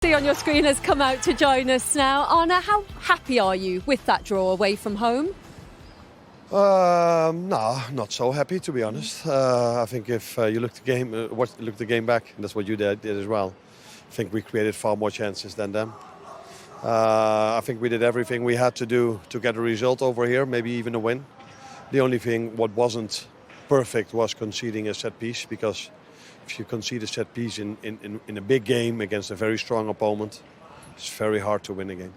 See on your screen has come out to join us now. Arne, how happy are you with that draw away from home? No, not so happy, to be honest. I think if you look the game back, and that's what you did as well. I think we created far more chances than them. I think we did everything we had to do to get a result over here, maybe even a win. The only thing what wasn't perfect was conceding a set piece, because if you concede a set piece in a big game against a very strong opponent, it's very hard to win a game.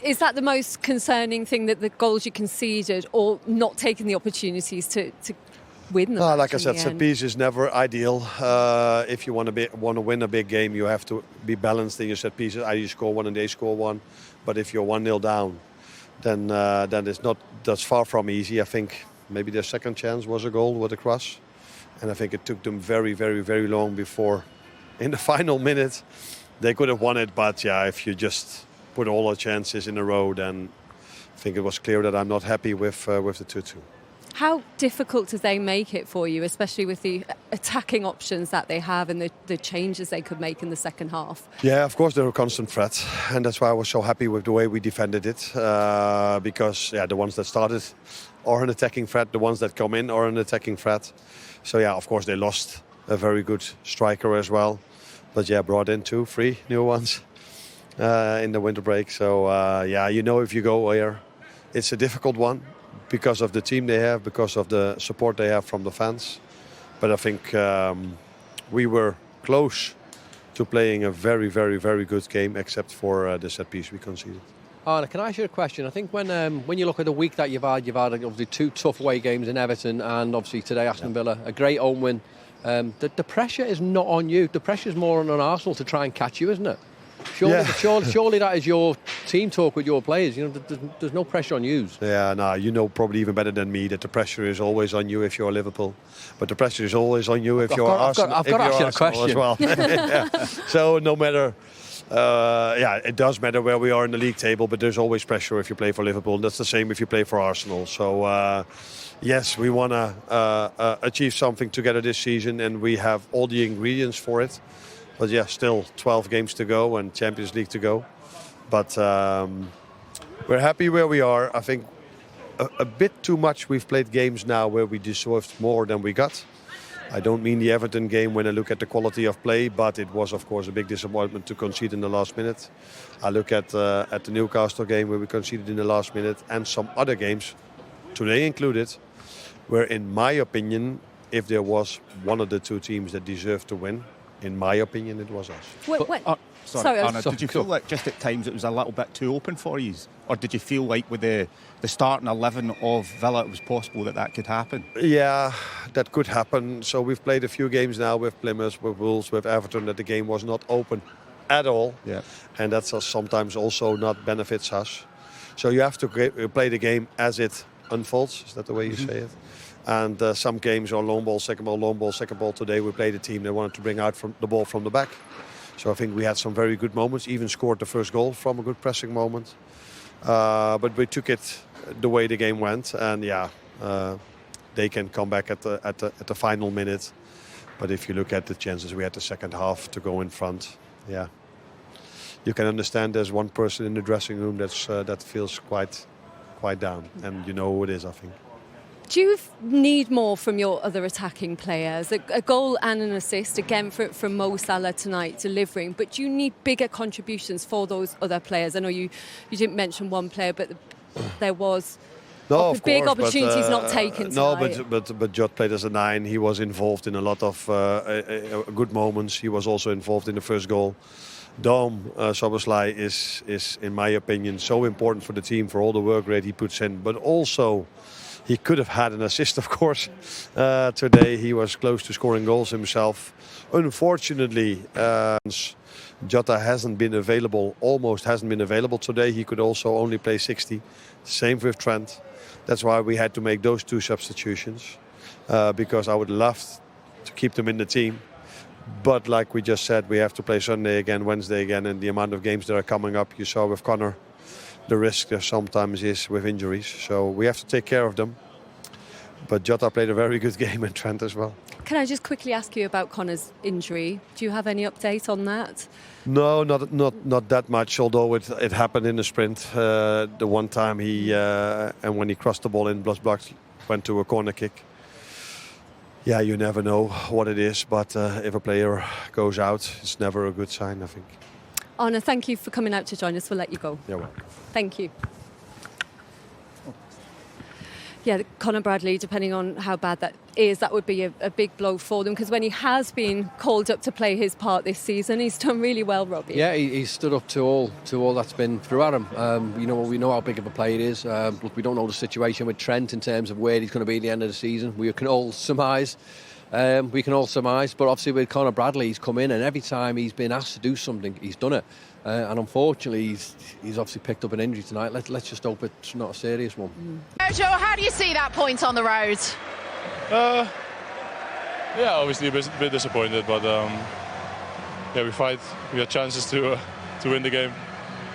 Is that the most concerning thing, that the goals you conceded, or not taking the opportunities to win them? Like I said, set piece is never ideal. If you want to win a big game, you have to be balanced in your set pieces. Either you score one and they score one. But if you're 1-0 down, then that's far from easy. I think maybe their second chance was a goal with a cross. And I think it took them very, very, very long before, in the final minute, they could have won it. But yeah, if you just put all the chances in a row, then I think it was clear that I'm not happy with the 2-2. How difficult do they make it for you, especially with the attacking options that they have and the changes they could make in the second half? Yeah, of course they're a constant threat, and that's why I was so happy with the way we defended it. Because the ones that started are an attacking threat, the ones that come in are an attacking threat. So yeah, of course they lost a very good striker as well, but yeah, brought in 2-3 new ones in the winter break. So if you go here, it's a difficult one, because of the team they have, because of the support they have from the fans. But I think we were close to playing a very, very, very good game, except for the set piece we conceded. Arne, can I ask you a question? I think when you look at the week that you've had obviously 2 tough away games in Everton, and obviously today Aston Villa, a great home win. The pressure is not on you. The pressure is more on Arsenal to try and catch you, isn't it? Surely that is your team talk with your players. You know, there's no pressure on you. Yeah, no, you know probably even better than me that the pressure is always on you if you're Liverpool, but the pressure is always on you if you're Arsenal. I've got to ask you a question as well. Yeah. So no matter, it does matter where we are in the league table, but there's always pressure if you play for Liverpool. That's the same if you play for Arsenal. So yes, we want to achieve something together this season, and we have all the ingredients for it. But yeah, still 12 games to go and Champions League to go. But we're happy where we are. I think a bit too much we've played games now where we deserved more than we got. I don't mean the Everton game when I look at the quality of play, but it was, of course, a big disappointment to concede in the last minute. I look at the Newcastle game where we conceded in the last minute, and some other games, today included, where, in my opinion, if there was one of the two teams that deserved to win, in my opinion, it was us. Sorry, Arne, did you feel like just at times it was a little bit too open for you? Or did you feel like with the starting 11 of Villa it was possible that could happen? Yeah, that could happen. So we've played a few games now with Plymouth, with Wolves, with Everton, that the game was not open at all. Yeah. And that's sometimes also not benefits us. So you have to play the game as it unfolds. Is that the way you say it? And some games are long ball, second ball, long ball, second ball. Today we played a team that wanted to bring out the ball from the back. So I think we had some very good moments, even scored the first goal from a good pressing moment. But we took it the way the game went. And they can come back at the final minute. But if you look at the chances we had the second half to go in front, you can understand there's one person in the dressing room that feels quite down. And you know who it is, I think. Do you need more from your other attacking players? A goal and an assist, again, from Mo Salah tonight, delivering. But do you need bigger contributions for those other players? I know you didn't mention one player, but there was big opportunities not taken tonight. No, but Jot played as a 9. He was involved in a lot of good moments. He was also involved in the first goal. Dom Szoboszlai is, in my opinion, so important for the team, for all the work rate he puts in. But also, he could have had an assist, of course. Today he was close to scoring goals himself. Unfortunately, Jota almost hasn't been available today. He could also only play 60. Same with Trent. That's why we had to make those 2 substitutions. Because I would love to keep them in the team. But like we just said, we have to play Sunday again, Wednesday again. And the amount of games that are coming up, you saw with Connor, the risk there sometimes is with injuries. So we have to take care of them. But Jota played a very good game, and Trent as well. Can I just quickly ask you about Connor's injury? Do you have any update on that? No, not that much. Although it happened in the sprint, the one time and when he crossed the ball in box, went to a corner kick. Yeah, you never know what it is, but if a player goes out, it's never a good sign, I think. Arne, thank you for coming out to join us. We'll let you go. You're welcome. Thank you. Yeah, Conor Bradley, depending on how bad that is, that would be a big blow for them, because when he has been called up to play his part this season, he's done really well, Robbie. Yeah, he's stood up to all that's been throughout him. We know how big of a player he is. Look, we don't know the situation with Trent in terms of where he's going to be at the end of the season. We can all surmise. But obviously with Conor Bradley, he's come in, and every time he's been asked to do something, he's done it. And unfortunately, he's obviously picked up an injury tonight. Let's just hope it's not a serious one. Virgil, how do you see that point on the road? Yeah, obviously a bit disappointed, but we fight. We had chances to win the game,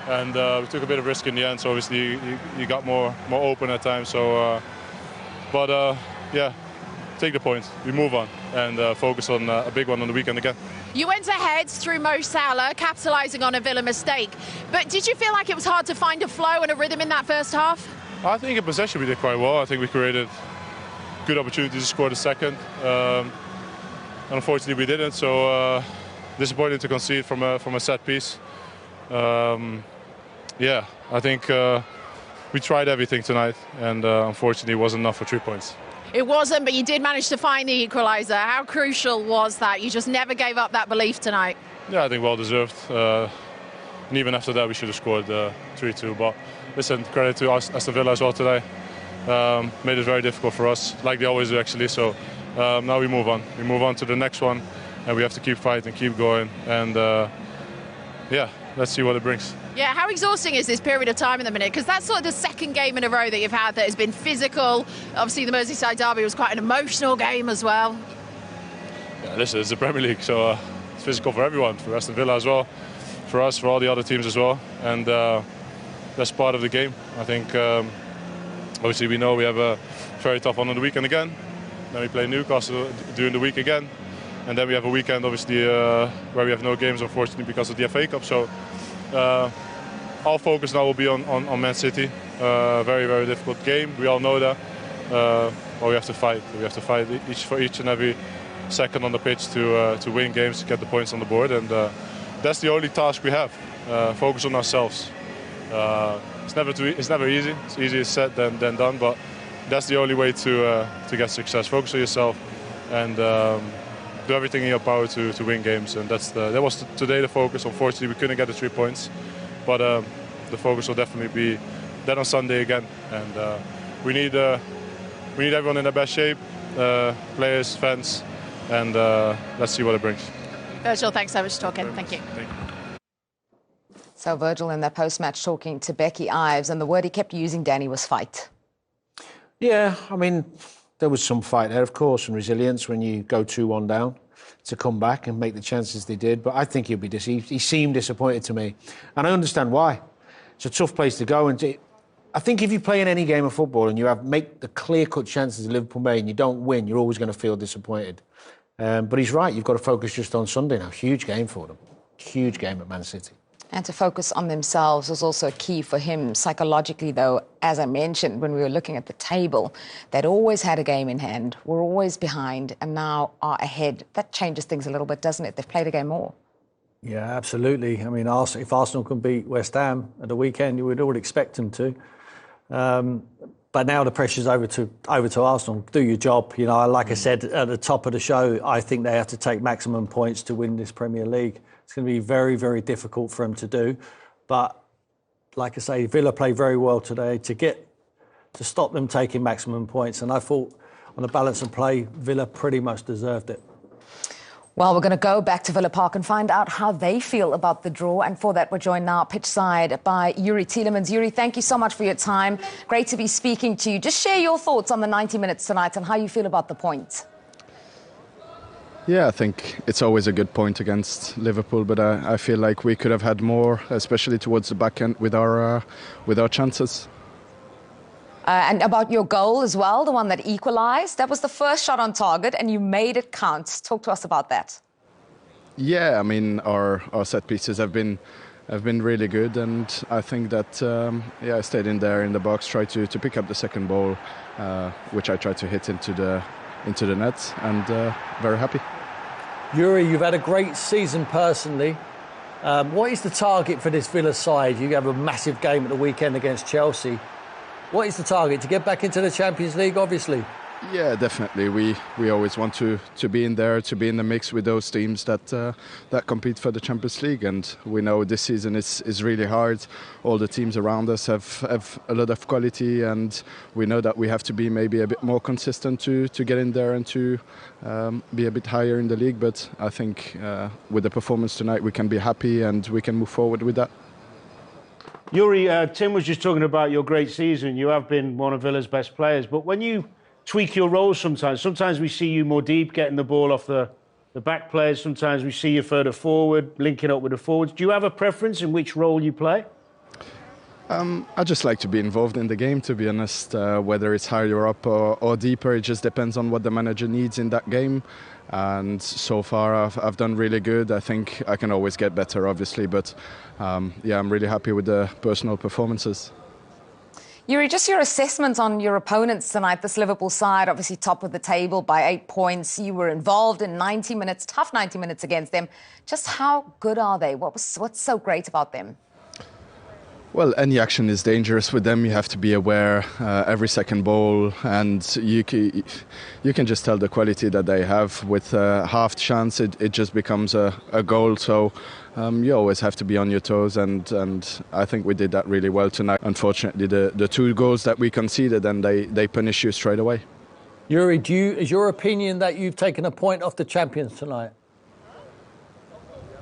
and we took a bit of risk in the end. So obviously you got more open at times. So, take the point. We move on and focus on a big one on the weekend again. You went ahead through Mo Salah, capitalising on a Villa mistake. But did you feel like it was hard to find a flow and a rhythm in that first half? I think in possession we did quite well. I think we created good opportunities to score the second. Unfortunately, we didn't. So disappointing to concede from a set piece. I think we tried everything tonight, and unfortunately, it wasn't enough for 3 points. It wasn't, but you did manage to find the equaliser. How crucial was that? You just never gave up that belief tonight. Yeah, I think well deserved. And even after that, we should have scored 3-2. But listen, credit to Aston Villa as well today. Made it very difficult for us, like they always do actually. So now we move on. We move on to the next one, and we have to keep fighting, keep going, and let's see what it brings. Yeah, how exhausting is this period of time in the minute? Because that's sort of the second game in a row that you've had that has been physical. Obviously, the Merseyside derby was quite an emotional game as well. Yeah, listen, it's the Premier League, so it's physical for everyone, for Aston Villa as well, for us, for all the other teams as well, and that's part of the game. I think, obviously, we know we have a very tough one on the weekend again. Then we play Newcastle during the week again, and then we have a weekend, obviously, where we have no games, unfortunately, because of the FA Cup. So. Our focus now will be on Man City. Very, very difficult game. We all know that. But we have to fight. We have to fight for each and every second on the pitch to win games, to get the points on the board. And that's the only task we have. Focus on ourselves. It's never easy. It's easier said than done. But that's the only way to get success. Focus on yourself and do everything in your power to win games. And that was today the focus. Unfortunately, we couldn't get the 3 points. But the focus will definitely be that on Sunday again, and we need everyone in their best shape, players, fans, and let's see what it brings. Virgil, thanks so much for talking. Thank you. So Virgil in that post-match talking to Becky Ives, and the word he kept using, Danny, was fight. Yeah, I mean, there was some fight there, of course, and resilience when you go 2-1 down to come back and make the chances they did. But I think he'll be he seemed disappointed to me. And I understand why. It's a tough place to go. And I think if you play in any game of football and you make the clear-cut chances Liverpool made and you don't win, you're always going to feel disappointed. But he's right. You've got to focus just on Sunday now. Huge game for them. Huge game at Man City. And to focus on themselves was also key for him psychologically, though, as I mentioned, when we were looking at the table, they'd always had a game in hand, were always behind, and now are ahead. That changes things a little bit, doesn't it? They've played a game more. Yeah, absolutely. I mean, if Arsenal can beat West Ham at the weekend, you would all expect them to. But now the pressure's over to Arsenal. Do your job. You know, like I said at the top of the show, I think they have to take maximum points to win this Premier League. It's going to be very, very difficult for them to do. But like I say, Villa played very well today to stop them taking maximum points. And I thought on the balance of play, Villa pretty much deserved it. Well, we're going to go back to Villa Park and find out how they feel about the draw. And for that, we're joined now pitch side by Yuri Tielemans. Yuri, thank you so much for your time. Great to be speaking to you. Just share your thoughts on the 90 minutes tonight and how you feel about the point. Yeah, I think it's always a good point against Liverpool, but I feel like we could have had more, especially towards the back end with our chances. And about your goal as well, the one that equalised, that was the first shot on target and you made it count. Talk to us about that. Yeah, I mean, our set pieces have been really good, and I think that I stayed in there in the box, tried to pick up the second ball, which I tried to hit into the net, and very happy. Yuri, you've had a great season personally. What is the target for this Villa side? You have a massive game at the weekend against Chelsea. What is the target? To get back into the Champions League, obviously? Yeah, definitely. We always want to be in there, to be in the mix with those teams that compete for the Champions League. And we know this season is really hard. All the teams around us have a lot of quality, and we know that we have to be maybe a bit more consistent to get in there and to be a bit higher in the league. But I think with the performance tonight, we can be happy and we can move forward with that. Yuri, Tim was just talking about your great season. You have been one of Villa's best players, but when you tweak your roles sometimes we see you more deep, getting the ball off the back players. Sometimes we see you further forward, linking up with the forwards. Do you have a preference in which role you play? I just like to be involved in the game, to be honest. Whether it's higher up or deeper, it just depends on what the manager needs in that game. And so far, I've done really good. I think I can always get better, obviously, but I'm really happy with the personal performances. Yuri, just your assessment on your opponents tonight, this Liverpool side, obviously top of the table by 8 points. You were involved in 90 minutes, tough 90 minutes against them. Just how good are they? What's so great about them? Well, any action is dangerous with them. You have to be aware every second ball, and you can just tell the quality that they have. With half chance, it just becomes a goal. So you always have to be on your toes, and I think we did that really well tonight. Unfortunately, the 2 goals that we conceded, and they punish you straight away. Yuri, is your opinion that you've taken a point off the champions tonight?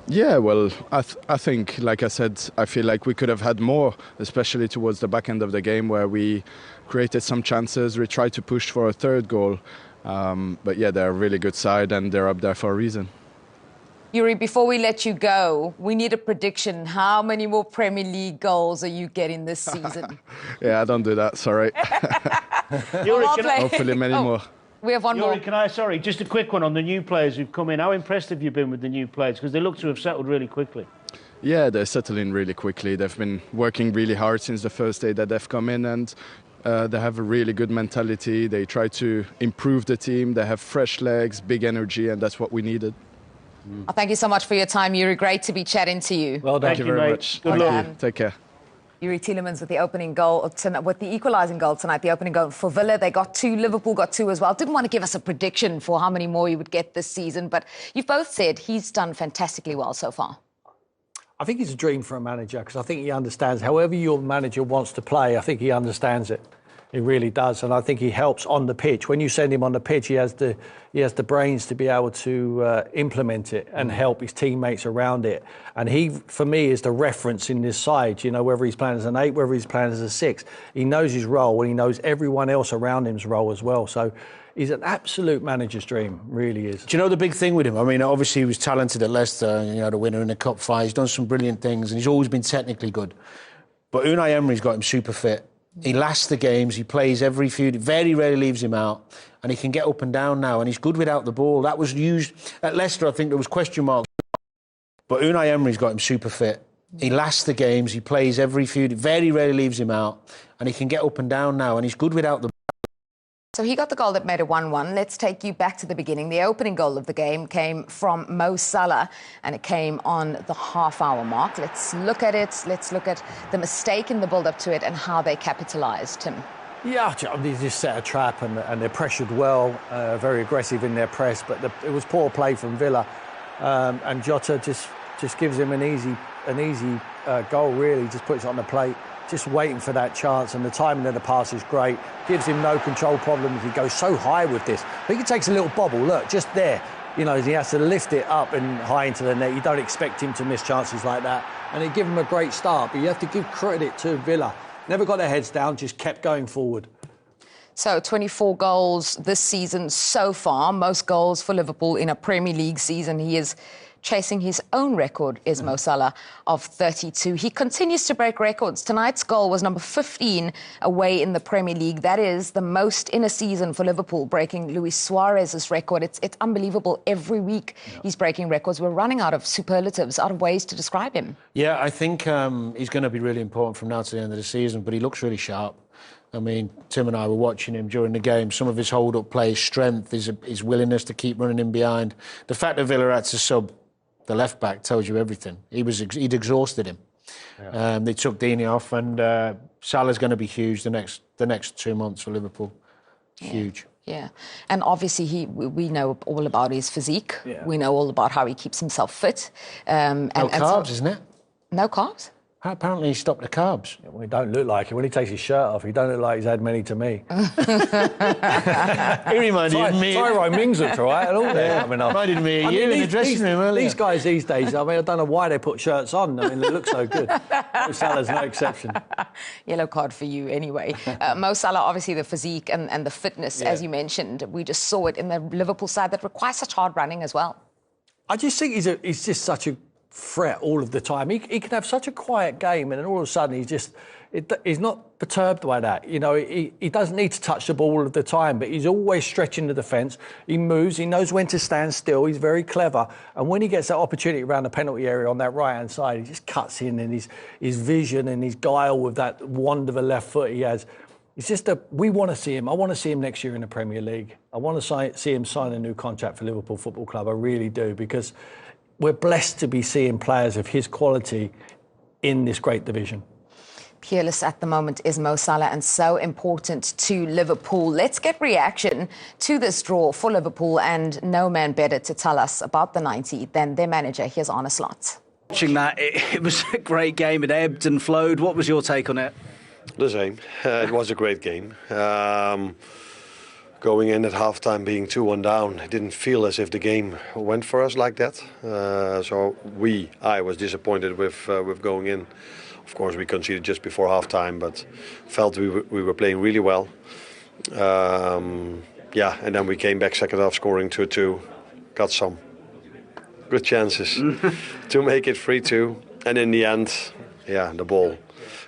Yeah, well, I think, like I said, I feel like we could have had more, especially towards the back end of the game where we created some chances. We tried to push for a 3rd goal. But yeah, they're a really good side and they're up there for a reason. Yuri, before we let you go, we need a prediction. How many more Premier League goals are you getting this season? Yeah, I don't do that, sorry. Yuri, hopefully many more. We have one Yuri, more. just a quick one on the new players who've come in. How impressed have you been with the new players? Because they look to have settled really quickly. Yeah, they're settling really quickly. They've been working really hard since the first day that they've come in, and they have a really good mentality. They try to improve the team. They have fresh legs, big energy, and that's what we needed. Thank you so much for your time, Yuri. Great to be chatting to you. Well done. Thank you very much. Good luck. Take care. Yuri Tielemans with the opening goal, with the equalising goal tonight, the opening goal for Villa. They got 2, Liverpool got 2 as well. Didn't want to give us a prediction for how many more he would get this season, but you've both said he's done fantastically well so far. I think it's a dream for a manager because I think he understands however your manager wants to play. I think he understands it. He really does, and I think he helps on the pitch. When you send him on the pitch, he has the brains to be able to implement it and help his teammates around it. And he, for me, is the reference in this side. You know, whether he's playing as an 8, whether he's playing as a 6, he knows his role and he knows everyone else around him's role as well. So he's an absolute manager's dream, really is. Do you know the big thing with him? I mean, obviously he was talented at Leicester, the winner in the Cup final. He's done some brilliant things and he's always been technically good. But Unai Emery's got him super fit. He lasts the games, he plays every few, very rarely leaves him out, and he can get up and down now, and he's good without the ball. That was used at Leicester, I think there was question marks. But Unai Emery's got him super fit. He lasts the games, he plays every few, very rarely leaves him out, and he can get up and down now, and he's good without the ball. So he got the goal that made it 1-1. Let's take you back to the beginning. The opening goal of the game came from Mo Salah, and it came on the half-hour mark. Let's look at it. Let's look at the mistake in the build-up to it and how they capitalised, Tim. Yeah, they just set a trap and they're pressured well, very aggressive in their press, but it was poor play from Villa. And Jota just gives him an easy goal, really, just puts it on the plate. Just waiting for that chance, and the timing of the pass is great. Gives him no control problems. He goes so high with this. I think he takes a little bobble. Look, just there. He has to lift it up and high into the net. You don't expect him to miss chances like that. And it give him a great start, but you have to give credit to Villa. Never got their heads down, just kept going forward. So 24 goals this season so far, most goals for Liverpool in a Premier League season. He is chasing his own record is Mo Salah of 32. He continues to break records. Tonight's goal was number 15 away in the Premier League. That is the most in a season for Liverpool, breaking Luis Suarez's record. It's unbelievable. Every week he's breaking records. We're running out of superlatives, out of ways to describe him. Yeah, I think he's going to be really important from now to the end of the season, but he looks really sharp. I mean, Tim and I were watching him during the game. Some of his hold-up play, his strength, his willingness to keep running in behind. The fact that Villa had to sub the left-back tells you everything. He'd exhausted him. Yeah. They took Deeney off, and Salah's going to be huge the next 2 months for Liverpool. Huge. Yeah, and obviously we know all about his physique. Yeah. We know all about how he keeps himself fit. No carbs, isn't it? No carbs? Apparently he stopped the carbs. Yeah, well, he don't look like it. When he takes his shirt off, he don't look like he's had many to me. He reminded me of me. Tyrone Mings looked all right and all that. Yeah. Reminded me of you in the dressing room earlier. These guys these days, I mean, I don't know why they put shirts on. I mean, they look so good. Mo Salah's no exception. Yellow card for you anyway. Mo Salah, obviously the physique and the fitness, as you mentioned. We just saw it in the Liverpool side that requires such hard running as well. I just think he's just such a threat all of the time. He can have such a quiet game, and then all of a sudden he's not perturbed by that. You know, he doesn't need to touch the ball all of the time, but he's always stretching the defence. He moves, he knows when to stand still, he's very clever. And when he gets that opportunity around the penalty area on that right-hand side, he just cuts in, and his vision and his guile with that wand of a left foot he has. It's just we want to see him. I want to see him next year in the Premier League. I want to see him sign a new contract for Liverpool Football Club. I really do, because we're blessed to be seeing players of his quality in this great division. Peerless at the moment is Mo Salah, and so important to Liverpool. Let's get reaction to this draw for Liverpool, and no man better to tell us about the 90 than their manager. Here's Arne. Watching that, it was a great game. It ebbed and flowed. What was your take on it? The same. It was a great game. Going in at halftime being 2-1 down, it didn't feel as if the game went for us like that. I was disappointed with going in. Of course, we conceded just before halftime, but felt we were playing really well. And then we came back second half scoring 2-2. Got some good chances to make it 3-2. And in the end, the ball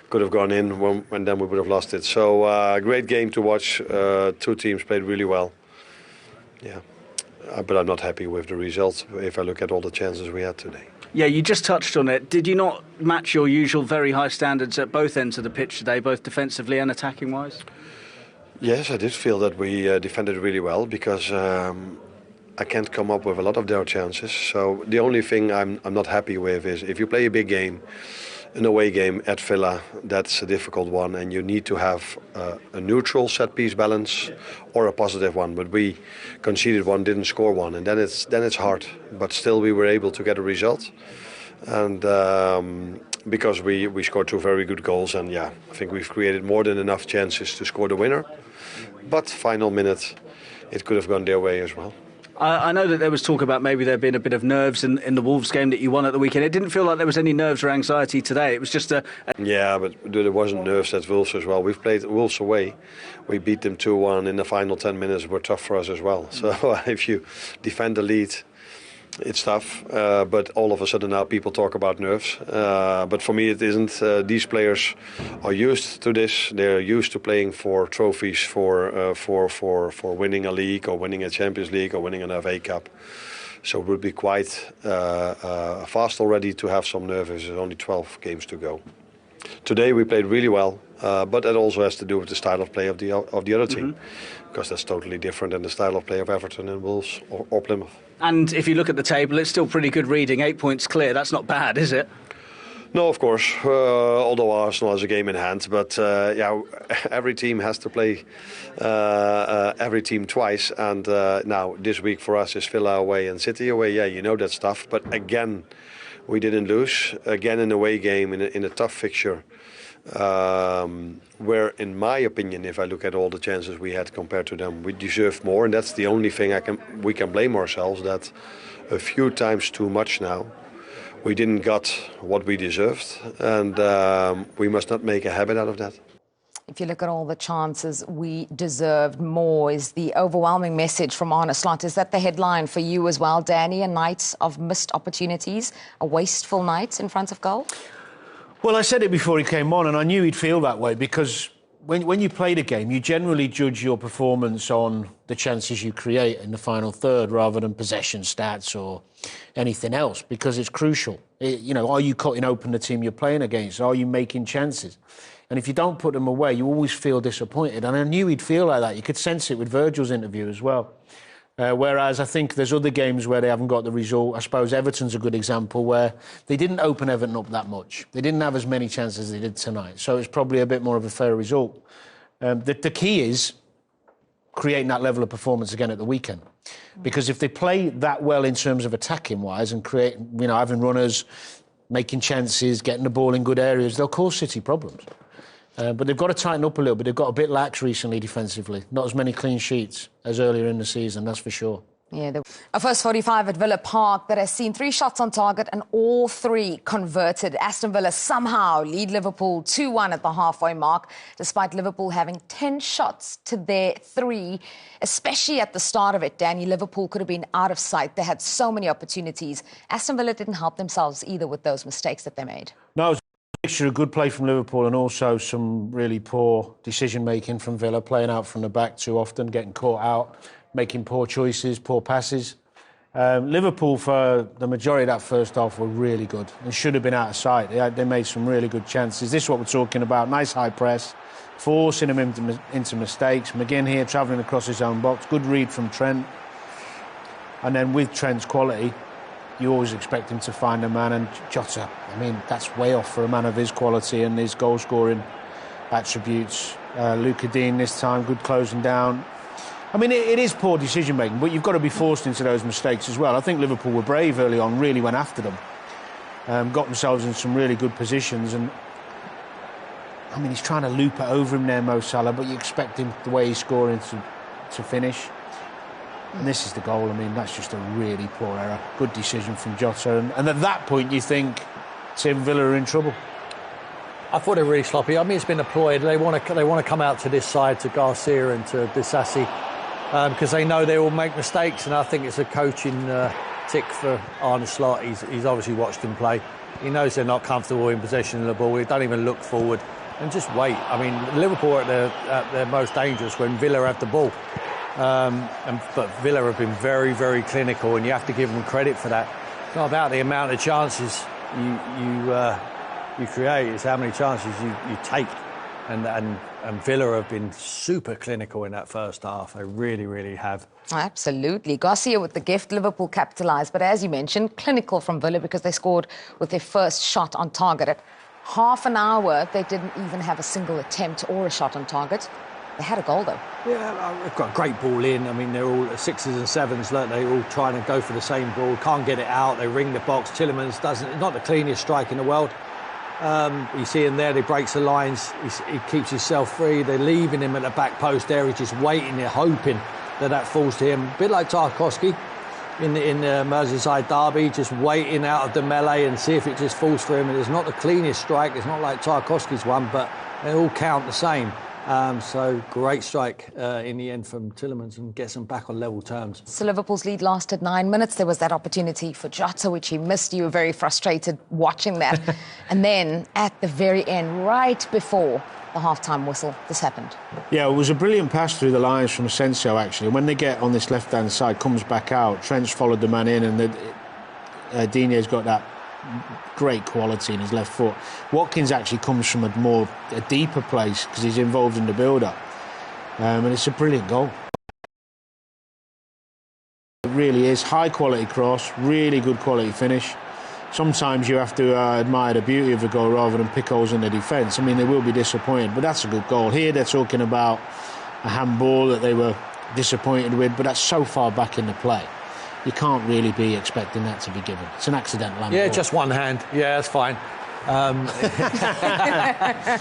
could have gone in and then we would have lost it. So great game to watch. Two teams played really well. Yeah, but I'm not happy with the results if I look at all the chances we had today. Yeah, you just touched on it. Did you not match your usual very high standards at both ends of the pitch today, both defensively and attacking-wise? Yes, I did feel that we defended really well, because I can't come up with a lot of their chances. So the only thing I'm not happy with is if you play a big game, an away game at Villa, that's a difficult one, and you need to have a neutral set-piece balance or a positive one. But we conceded one, didn't score one, and then it's hard. But still, we were able to get a result, and because we scored two very good goals, and I think we've created more than enough chances to score the winner. But final minute, it could have gone their way as well. I know that there was talk about maybe there being a bit of nerves in the Wolves game that you won at the weekend. It didn't feel like there was any nerves or anxiety today. It was just Yeah, but there wasn't nerves at Wolves as well. We've played Wolves away. We beat them 2-1 in the final 10 minutes. Were tough for us as well. So if you defend the lead, it's tough. But all of a sudden now people talk about nerves. But for me it isn't. These players are used to this. They're used to playing for trophies, for winning a league or winning a Champions League or winning an FA Cup. So it would be quite fast already to have some nerves. There's only 12 games to go. Today we played really well, but that also has to do with the style of play of the other team, because that's totally different than the style of play of Everton and Wolves or Plymouth. And if you look at the table, it's still pretty good reading. 8 points clear. That's not bad, is it? No, of course. Although Arsenal has a game in hand, but every team has to play every team twice. And now this week for us is Villa away and City away. Yeah, you know that stuff. But again, we didn't lose. Again, an away game in a tough fixture. Where, in my opinion, if I look at all the chances we had compared to them, we deserved more, and that's the only thing we can blame ourselves, that a few times too much now we didn't got what we deserved, and we must not make a habit out of that. If you look at all the chances, we deserved more, is the overwhelming message from Arne. Is that the headline for you as well, Danny? A night of missed opportunities, a wasteful night in front of goal? Well, I said it before he came on, and I knew he'd feel that way, because when you play the game, you generally judge your performance on the chances you create in the final third rather than possession stats or anything else, because it's crucial. Are you cutting open the team you're playing against? Are you making chances? And if you don't put them away, you always feel disappointed. And I knew he'd feel like that. You could sense it with Virgil's interview as well. Whereas I think there's other games where they haven't got the result. I suppose Everton's a good example, where they didn't open Everton up that much. They didn't have as many chances as they did tonight. So it's probably a bit more of a fair result. The key is creating that level of performance again at the weekend. Because if they play that well in terms of attacking-wise and having runners, making chances, getting the ball in good areas, they'll cause City problems. But they've got to tighten up a little bit. They've got a bit lax recently defensively. Not as many clean sheets as earlier in the season, that's for sure. Yeah, a first 45 at Villa Park that has seen 3 shots on target and all 3 converted. Aston Villa somehow lead Liverpool 2-1 at the halfway mark, despite Liverpool having 10 shots to their 3, especially at the start of it. Danny, Liverpool could have been out of sight. They had so many opportunities. Aston Villa didn't help themselves either with those mistakes that they made. No, mixture of good play from Liverpool and also some really poor decision-making from Villa, playing out from the back too often, getting caught out, making poor choices, poor passes. Liverpool, for the majority of that first half, were really good and should have been out of sight. They made some really good chances. This is what we're talking about. Nice high press, forcing them into mistakes. McGinn here travelling across his own box. Good read from Trent. And then with Trent's quality, you always expect him to find a man, and Jota, that's way off for a man of his quality and his goal-scoring attributes. Luka Dean this time, good closing down. It is poor decision-making, but you've got to be forced into those mistakes as well. I think Liverpool were brave early on, really went after them. Got themselves in some really good positions, and he's trying to loop it over him there, Mo Salah, but you expect him, the way he's scoring, to finish. And this is the goal. That's just a really poor error. Good decision from Jota. And at that point, you think Tim Villa are in trouble. I thought they were really sloppy. It's been deployed. They want to come out to this side, to Garcia and to Disasi, because they know they will make mistakes. And I think it's a coaching tick for Arne Slot. He's obviously watched them play. He knows they're not comfortable in possession of the ball. They don't even look forward and just wait. Liverpool are at their most dangerous when Villa have the ball. But Villa have been very, very clinical, and you have to give them credit for that. It's not about the amount of chances you create, it's how many chances you take. And Villa have been super clinical in that first half. They really, really have. Absolutely. Garcia with the gift. Liverpool capitalised. But as you mentioned, clinical from Villa, because they scored with their first shot on target. At half an hour, they didn't even have a single attempt or a shot on target. They had a goal, though. Yeah, they've got a great ball in. They're all 6s and 7s. They're all trying to go for the same ball. Can't get it out. They ring the box. Tielemans doesn't. Not the cleanest strike in the world. You see him there. He breaks the lines. He keeps himself free. They're leaving him at the back post there. He's just waiting there, hoping that falls to him. A bit like Tarkowski in the Merseyside derby, just waiting out of the melee and see if it just falls for him. And it's not the cleanest strike. It's not like Tarkowski's one, but they all count the same. So great strike in the end from Tielemans, and gets them back on level terms. So Liverpool's lead lasted 9 minutes. There was that opportunity for Jota, which he missed. You were very frustrated watching that. And then at the very end, right before the half-time whistle, this happened. Yeah, it was a brilliant pass through the lines from Asensio, actually. When they get on this left-hand side, comes back out, Trent's followed the man in, and Digne's got that great quality in his left foot. Watkins actually comes from a deeper place because he's involved in the build-up, and it's a brilliant goal. It really is. High quality cross, really good quality finish. Sometimes you have to admire the beauty of the goal rather than pick holes in the defence. They will be disappointed, but that's a good goal. Here they're talking about a handball that they were disappointed with, but that's so far back in the play. You can't really be expecting that to be given. It's an accidental handball. Yeah, just one hand. Yeah, that's fine. So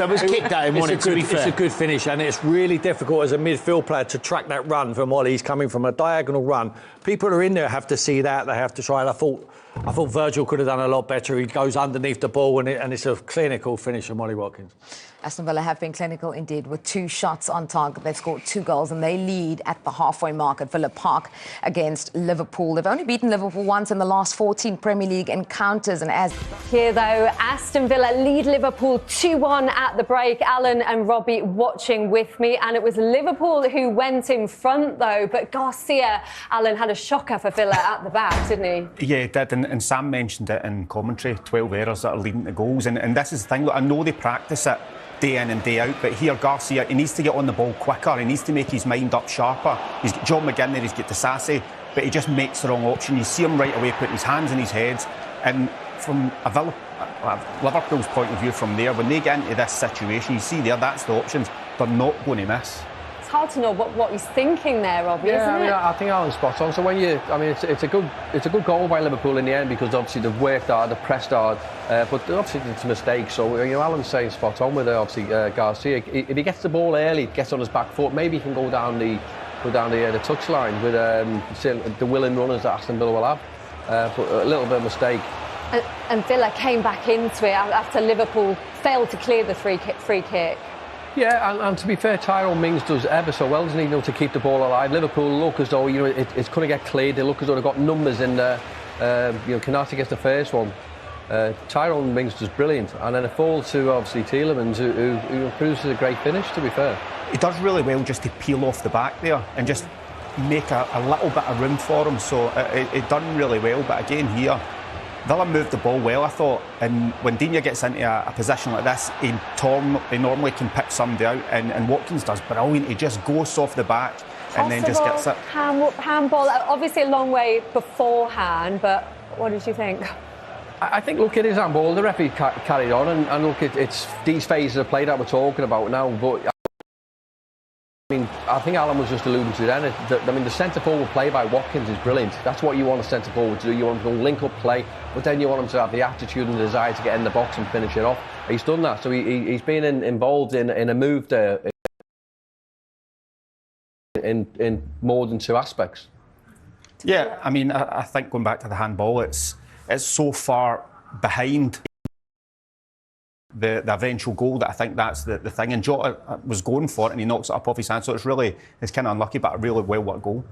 it was kicked at him, wasn't it, to be fair? It's a good finish, and it's really difficult as a midfield player to track that run from Ollie. He's coming from a diagonal run. People who are in there have to see that. They have to try. And I thought I thought Virgil could have done a lot better. He goes underneath the ball and it's a clinical finish from Ollie Watkins. Aston Villa have been clinical indeed with 2 shots on target. They've scored 2 goals and they lead at the halfway mark at Villa Park against Liverpool. They've only beaten Liverpool once in the last 14 Premier League encounters. And as here though, Aston Villa lead Liverpool 2-1 at the break. Alan and Robbie watching with me, and it was Liverpool who went in front though, but Garcia, Alan, had a shocker for Villa at the back, didn't he? Yeah, he did, and Sam mentioned it in commentary, 12 errors that are leading to goals, and this is the thing, look, I know they practice it day in and day out, but here Garcia, he needs to get on the ball quicker, he needs to make his mind up sharper. He's got John McGinn there, he's got Disasi, but he just makes the wrong option. You see him right away putting his hands in his head, and from Liverpool's point of view from there, when they get into this situation, you see there, that's the options, they're not going to miss. It's hard to know what he's thinking there, Robbie, yeah, isn't it? I think Alan's spot on. So when it's a good goal by Liverpool in the end, because obviously they've worked hard, they've pressed hard, but obviously it's a mistake. So Alan's saying spot on with obviously Garcia. If he gets the ball early, gets on his back foot, maybe he can go down the touchline with the willing runners that Aston Villa will have. But a little bit of mistake. And Villa came back into it after Liverpool failed to clear the free kick. Yeah, and to be fair, Tyrone Mings does ever so well, doesn't he, to keep the ball alive. Liverpool look as though it's going to get cleared. They look as though they've got numbers in there. Kanate gets the first one. Tyrone Mings does brilliant, and then a fall to obviously Tielemans, who produces a great finish. To be fair, he does really well just to peel off the back there and just make a little bit of room for him. So it done really well. But again here, Villa moved the ball well, I thought, and when Digne gets into a position like this, he normally can pick somebody out, and Watkins does brilliant. He just goes off the back and then just gets it. Handball, obviously a long way beforehand, but what did you think? I think, look, it is handball. The referee carried on, and look, it's these phases of play that we're talking about now, but I think Alan was just alluding to then. The centre-forward play by Watkins is brilliant. That's what you want a centre-forward to do. You want him to link up play, but then you want him to have the attitude and the desire to get in the box and finish it off. He's done that, so he's been involved in a move there in more than 2 aspects. Yeah, I think going back to the handball, it's so far behind the eventual goal that I think that's the thing, and Jota was going for it and he knocks it up off his hand, so it's kind of unlucky, but a really well worked goal.